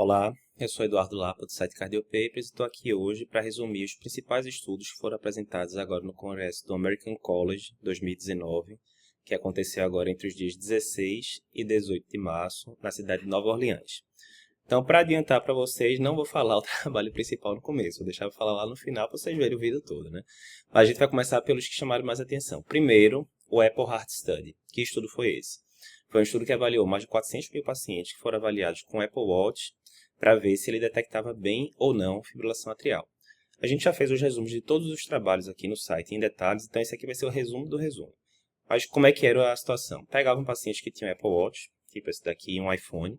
Olá, eu sou Eduardo Lapa do site Cardiopapers e estou aqui hoje para resumir os principais estudos que foram apresentados agora no Congresso do American College 2019, que aconteceu agora entre os dias 16 e 18 de março, na cidade de Nova Orleans. Então, para adiantar para vocês, não vou falar o trabalho principal no começo, vou deixar para falar lá no final para vocês verem o vídeo todo, né? Mas a gente vai começar pelos que chamaram mais atenção. Primeiro, o Apple Heart Study. Que estudo foi esse? Foi um estudo que avaliou mais de 400 mil pacientes que foram avaliados com Apple Watch para ver se ele detectava bem ou não fibrilação atrial. A gente já fez os resumos de todos os trabalhos aqui no site em detalhes, então esse aqui vai ser o resumo do resumo. Mas como é que era a situação? Pegava um paciente que tinha um Apple Watch, tipo esse daqui, um iPhone,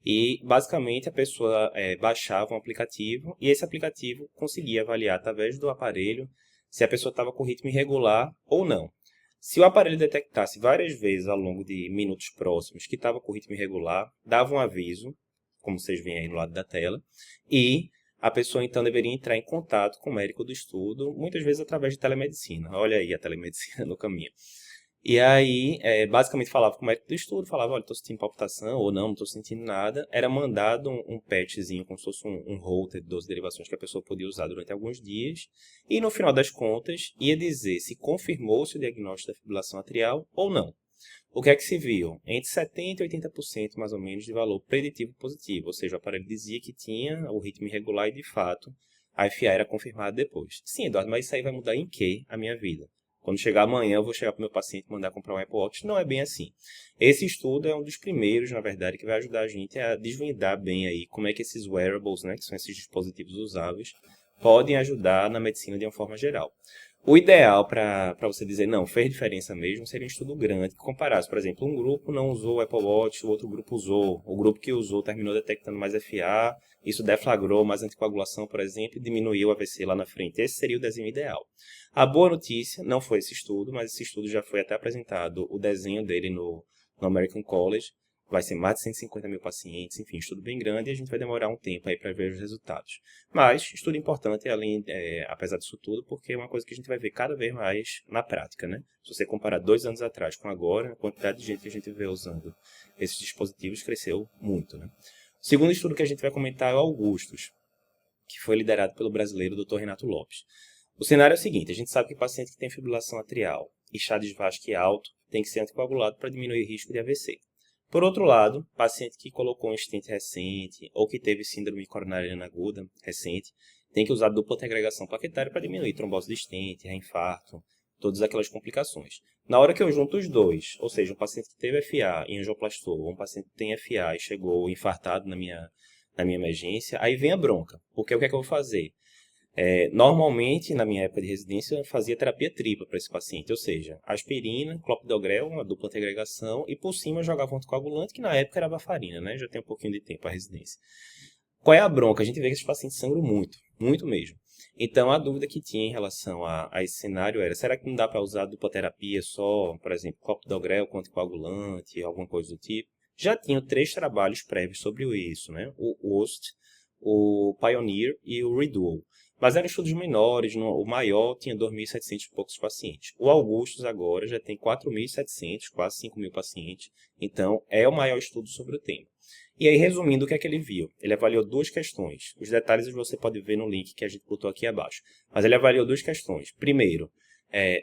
e basicamente a pessoa baixava um aplicativo e esse aplicativo conseguia avaliar através do aparelho se a pessoa estava com ritmo irregular ou não. Se o aparelho detectasse várias vezes ao longo de minutos próximos que estava com ritmo irregular, dava um aviso, como vocês veem aí no lado da tela, e a pessoa então deveria entrar em contato com o médico do estudo, muitas vezes através de telemedicina. Olha aí a telemedicina no caminho. E aí, basicamente falava com o médico do estudo, falava, olha, estou sentindo palpitação ou não estou sentindo nada. Era mandado um patchzinho, como se fosse um holter de 12 derivações que a pessoa podia usar durante alguns dias. E no final das contas, ia dizer se confirmou-se o diagnóstico da fibrilação atrial ou não. O que é que se viu? Entre 70% e 80% mais ou menos de valor preditivo positivo, ou seja, o aparelho dizia que tinha o ritmo irregular e de fato a FA era confirmada depois. Sim, Eduardo, mas isso aí vai mudar em que a minha vida? Quando chegar amanhã eu vou chegar para o meu paciente e mandar comprar um Apple Watch? Não é bem assim. Esse estudo é um dos primeiros, na verdade, que vai ajudar a gente a desvendar bem aí como é que esses wearables, né, que são esses dispositivos usáveis, podem ajudar na medicina de uma forma geral. O ideal para você dizer, não, fez diferença mesmo, seria um estudo grande, que comparasse, por exemplo, um grupo não usou o Apple Watch, o outro grupo usou. O grupo que usou terminou detectando mais FA, isso deflagrou mais anticoagulação, por exemplo, e diminuiu o AVC lá na frente. Esse seria o desenho ideal. A boa notícia não foi esse estudo, mas esse estudo já foi até apresentado, o desenho dele no American College. Vai ser mais de 150 mil pacientes, enfim, estudo bem grande e a gente vai demorar um tempo aí para ver os resultados. Mas, estudo importante, apesar disso tudo, porque é uma coisa que a gente vai ver cada vez mais na prática, né? Se você comparar 2 anos atrás com agora, a quantidade de gente que a gente vê usando esses dispositivos cresceu muito, né? O segundo estudo que a gente vai comentar é o Augustus, que foi liderado pelo brasileiro Dr. Renato Lopes. O cenário é o seguinte, a gente sabe que paciente que tem fibrilação atrial e Chades-Vasque alto tem que ser anticoagulado para diminuir o risco de AVC. Por outro lado, paciente que colocou um stent recente ou que teve síndrome coronariana aguda recente tem que usar dupla antiagregação plaquetária para diminuir trombose de stent, reinfarto, todas aquelas complicações. Na hora que eu junto os dois, ou seja, um paciente que teve FA e angioplastou, ou um paciente que tem FA e chegou infartado na minha emergência, aí vem a bronca. Porque o que é que eu vou fazer? Normalmente, na minha época de residência, eu fazia terapia tripla para esse paciente, ou seja, aspirina, clopidogrel, uma dupla antiagregação, e por cima eu jogava um anticoagulante, que na época era varfarina, né? Já tem um pouquinho de tempo a residência. Qual é a bronca? A gente vê que esses pacientes sangram muito, muito mesmo. Então, a dúvida que tinha em relação a esse cenário era, será que não dá para usar dupla terapia só, por exemplo, clopidogrel com anticoagulante, alguma coisa do tipo? Já tinham 3 trabalhos prévios sobre isso, né? O WOST, o Pioneer e o REDUAL. Mas eram estudos menores, o maior tinha 2.700 e poucos pacientes. O Augustus agora já tem 4.700, quase 5.000 pacientes. Então, é o maior estudo sobre o tema. E aí, resumindo, o que é que ele viu? Ele avaliou 2 questões. Os detalhes você pode ver no link que a gente botou aqui abaixo. Mas ele avaliou 2 questões. Primeiro,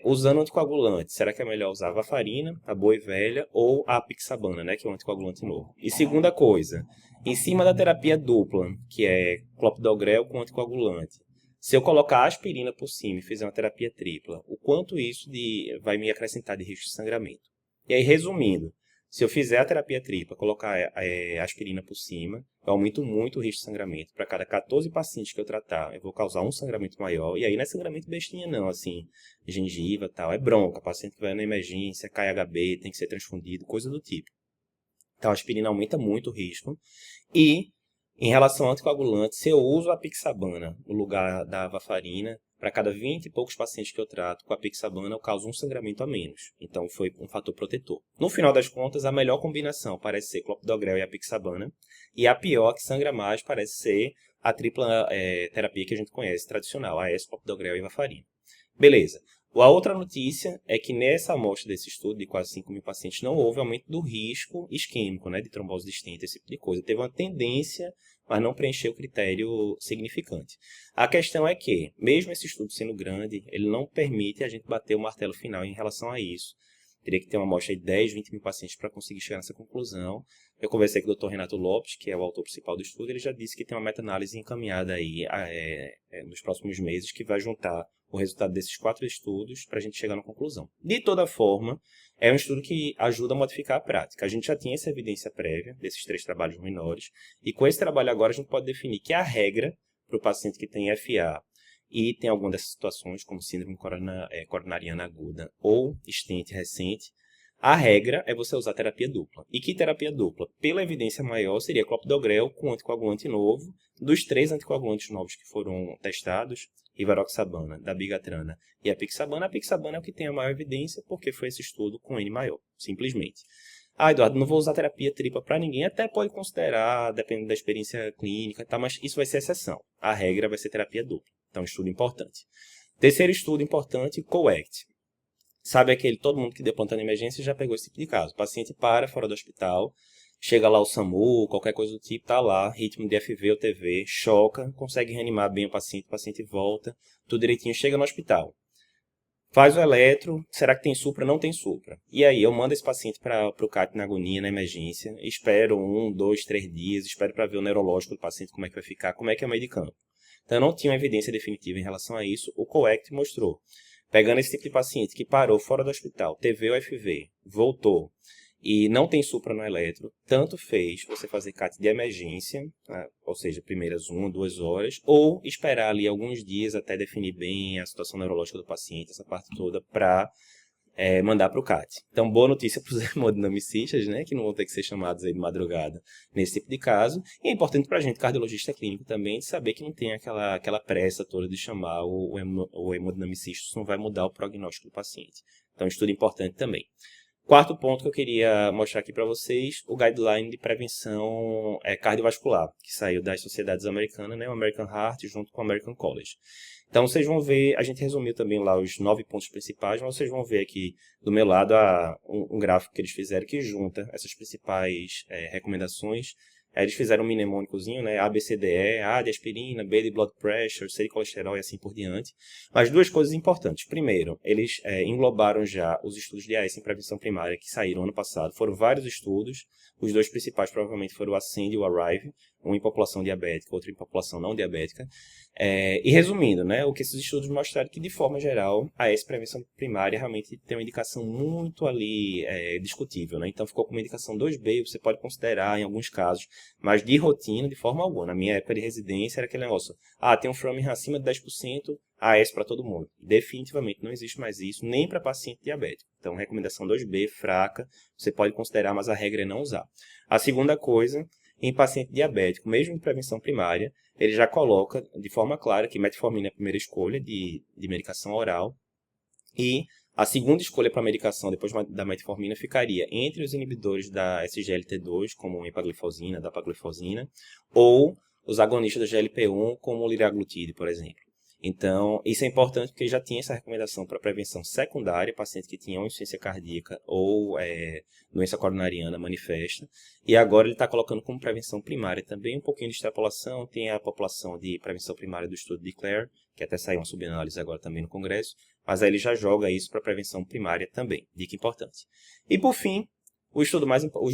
usando anticoagulante, será que é melhor usar a varfarina, a boa e velha, ou a apixabana, né, que é um anticoagulante novo? E segunda coisa, em cima da terapia dupla, que é clopidogrel com anticoagulante, se eu colocar aspirina por cima e fizer uma terapia tripla, o quanto isso vai me acrescentar de risco de sangramento? E aí, resumindo, se eu fizer a terapia tripla, colocar aspirina por cima, eu aumento muito o risco de sangramento. Para cada 14 pacientes que eu tratar, eu vou causar um sangramento maior. E aí não é sangramento bestinha não, assim, gengiva e tal. É bronca, paciente que vai na emergência, cai HB, tem que ser transfundido, coisa do tipo. Então a aspirina aumenta muito o risco. E em relação ao anticoagulante, se eu uso a apixabana no lugar da varfarina, para cada 20 e poucos pacientes que eu trato com a apixabana, eu causo um sangramento a menos. Então, foi um fator protetor. No final das contas, a melhor combinação parece ser clopidogrel e apixabana. E a pior, que sangra mais, parece ser a tripla terapia que a gente conhece, tradicional, AS, clopidogrel e varfarina. Beleza. A outra notícia é que nessa amostra desse estudo, de quase 5.000 pacientes, não houve aumento do risco isquêmico, né, de trombose de stent, esse tipo de coisa. Teve uma tendência mas não preencheu o critério significante. A questão é que, mesmo esse estudo sendo grande, ele não permite a gente bater o martelo final em relação a isso. Teria que ter uma amostra de 10, 20 mil pacientes para conseguir chegar nessa conclusão. Eu conversei com o Dr. Renato Lopes, que é o autor principal do estudo, ele já disse que tem uma meta-análise encaminhada aí nos próximos meses, que vai juntar o resultado desses 4 estudos para a gente chegar na conclusão. De toda forma, é um estudo que ajuda a modificar a prática. A gente já tinha essa evidência prévia desses 3 trabalhos menores, e com esse trabalho agora a gente pode definir que a regra para o paciente que tem FA e tem alguma dessas situações, como síndrome coronariana aguda ou stent recente, a regra é você usar terapia dupla. E que terapia dupla? Pela evidência maior, seria clopidogrel com anticoagulante novo. Dos 3 anticoagulantes novos que foram testados, rivaroxabana, dabigatrana e apixabana é o que tem a maior evidência, porque foi esse estudo com N maior, simplesmente. Ah, Eduardo, não vou usar terapia tripla para ninguém. Até pode considerar, dependendo da experiência clínica, tá? Mas isso vai ser exceção. A regra vai ser terapia dupla. Então, estudo importante. Terceiro estudo importante, COACT. Sabe todo mundo que deu plantão de emergência já pegou esse tipo de caso. O paciente para fora do hospital, chega lá o SAMU, qualquer coisa do tipo, tá lá, ritmo de FV ou TV, choca, consegue reanimar bem o paciente volta, tudo direitinho, chega no hospital. Faz o eletro, será que tem supra? Não tem supra. E aí, eu mando esse paciente para o CAT na agonia, na emergência, espero 1, 2, 3 dias, espero para ver o neurológico do paciente, como é que vai ficar, como é que é o meio de campo. Então, eu não tinha uma evidência definitiva em relação a isso, o COACT mostrou. Pegando esse tipo de paciente que parou fora do hospital, TV ou FV, voltou, e não tem supra no eletro, tanto fez você fazer CAT de emergência, ou seja, primeiras 1, 2 horas, ou esperar ali alguns dias até definir bem a situação neurológica do paciente, essa parte toda, para mandar para o CAT. Então, boa notícia para os hemodinamicistas, né, que não vão ter que ser chamados aí de madrugada nesse tipo de caso. E é importante para a gente, cardiologista clínico também, de saber que não tem aquela pressa toda de chamar o hemodinamicista, isso não vai mudar o prognóstico do paciente. Então, estudo importante também. Quarto ponto que eu queria mostrar aqui para vocês, o guideline de prevenção cardiovascular, que saiu das sociedades americanas, né, o American Heart junto com o American College. Então, vocês vão ver, a gente resumiu também lá os 9 pontos principais, mas vocês vão ver aqui do meu lado um gráfico que eles fizeram que junta essas principais recomendações. Eles fizeram um mnemônicozinho, né? A, B, C, D, E, A de aspirina, B de blood pressure, C de colesterol e assim por diante. Mas 2 coisas importantes. Primeiro, eles englobaram já os estudos de AS em prevenção primária que saíram ano passado. Foram vários estudos. Os 2 principais provavelmente foram o ASCEND e o ARRIVE, um em população diabética, outro em população não diabética. E resumindo, né, o que esses estudos mostraram que, de forma geral, a AS prevenção primária realmente tem uma indicação muito ali discutível, né? Então, ficou com uma indicação 2B, você pode considerar em alguns casos, mas de rotina, de forma alguma. Na minha época de residência, era aquele negócio, tem um Framingham acima de 10%, AS para todo mundo. Definitivamente não existe mais isso, nem para paciente diabético. Então, recomendação 2B, fraca, você pode considerar, mas a regra é não usar. A segunda coisa, em paciente diabético, mesmo em prevenção primária, ele já coloca de forma clara que metformina é a primeira escolha de medicação oral e a segunda escolha para medicação depois da metformina ficaria entre os inibidores da SGLT2, como empaglifosina, dapaglifosina, ou os agonistas da GLP-1, como o liraglutide, por exemplo. Então, isso é importante porque já tinha essa recomendação para prevenção secundária, paciente que tinha uma insuficiência cardíaca ou doença coronariana manifesta, e agora ele está colocando como prevenção primária também um pouquinho de extrapolação, tem a população de prevenção primária do estudo de Clare, que até saiu uma subanálise agora também no congresso, mas aí ele já joga isso para prevenção primária também, dica importante. E por fim, os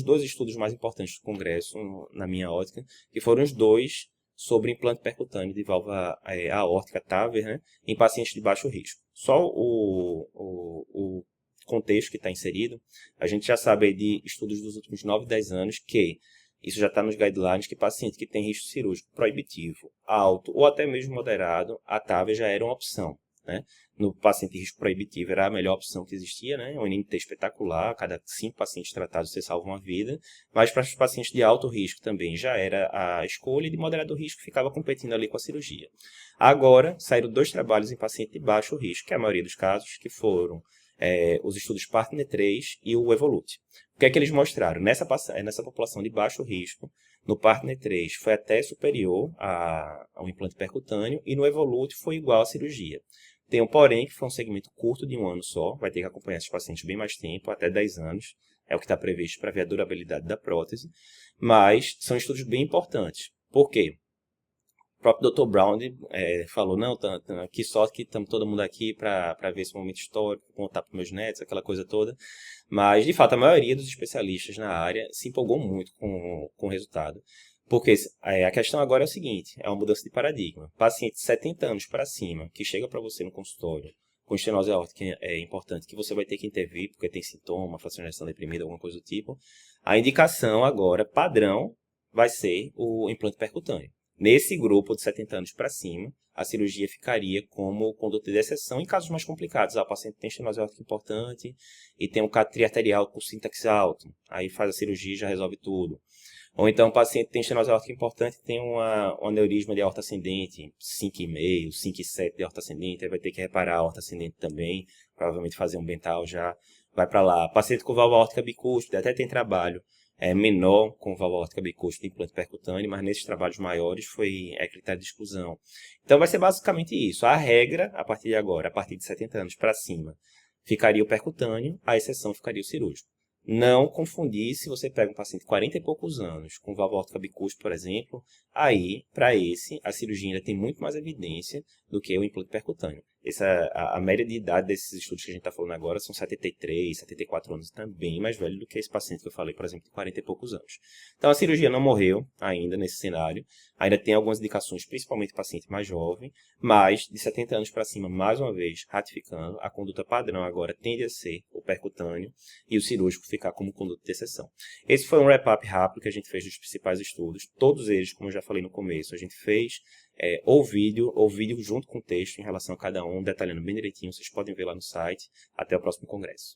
2 estudos mais importantes do congresso, na minha ótica, que foram os 2 sobre implante percutâneo de válvula aórtica TAVR, né, em pacientes de baixo risco. Só o contexto que está inserido, a gente já sabe aí de estudos dos últimos 9, 10 anos que isso já está nos guidelines, que paciente que tem risco cirúrgico proibitivo, alto ou até mesmo moderado, a TAVR já era uma opção. Né? No paciente de risco proibitivo era a melhor opção que existia, né? Um NNT espetacular, a cada 5 pacientes tratados você salva uma vida, mas para os pacientes de alto risco também já era a escolha, e de moderado risco ficava competindo ali com a cirurgia. Agora, saíram 2 trabalhos em paciente de baixo risco, que é a maioria dos casos, que foram os estudos PARTNER 3 e o EVOLUTE. O que é que eles mostraram? Nessa população de baixo risco, no PARTNER 3 foi até superior ao implante percutâneo e no EVOLUTE foi igual à cirurgia. Tem um porém, que foi um segmento curto de 1 ano só, vai ter que acompanhar esses pacientes bem mais tempo, até 10 anos, é o que está previsto para ver a durabilidade da prótese, mas são estudos bem importantes. Por quê? O próprio Dr. Brown falou, não, que sorte que estamos todo mundo aqui para ver esse momento histórico, contar para meus netos, aquela coisa toda. Mas, de fato, a maioria dos especialistas na área se empolgou muito com o resultado. Porque a questão agora é o seguinte, é uma mudança de paradigma. Paciente de 70 anos para cima, que chega para você no consultório, com estenose aórtica é importante, que você vai ter que intervir, porque tem sintoma, fracionação deprimida, alguma coisa do tipo, a indicação agora, padrão, vai ser o implante percutâneo. Nesse grupo de 70 anos para cima, a cirurgia ficaria como conduta de exceção em casos mais complicados. O paciente tem estenose aórtica importante e tem um cato arterial com sintaxe alto. Aí faz a cirurgia e já resolve tudo. Ou então o paciente tem estenose aórtica importante e tem um aneurisma de aorta ascendente, 5,5, 5,7 de aorta ascendente, aí vai ter que reparar a aorta ascendente também, provavelmente fazer um bental já, vai para lá. Paciente com válvula aórtica bicúspide, até tem trabalho menor com válvula aórtica bicúspide de implante percutâneo, mas nesses trabalhos maiores é critério de exclusão. Então vai ser basicamente isso. A regra, a partir de agora, a partir de 70 anos para cima, ficaria o percutâneo, a exceção ficaria o cirúrgico. Não confundir se você pega um paciente de 40 e poucos anos, com válvula aórtica bicúspide, por exemplo, aí, para esse, a cirurgia ainda tem muito mais evidência do que o implante percutâneo. A média de idade desses estudos que a gente está falando agora são 73, 74 anos, também mais velho do que esse paciente que eu falei, por exemplo, de 40 e poucos anos. Então, a cirurgia não morreu ainda nesse cenário, ainda tem algumas indicações, principalmente paciente mais jovem, mas de 70 anos para cima, mais uma vez, ratificando, a conduta padrão agora tende a ser o percutâneo e o cirúrgico ficar como conduta de exceção. Esse foi um wrap-up rápido que a gente fez dos principais estudos, todos eles, como eu já falei no começo, a gente fez ou vídeo junto com texto em relação a cada um, detalhando bem direitinho, vocês podem ver lá no site. Até o próximo congresso.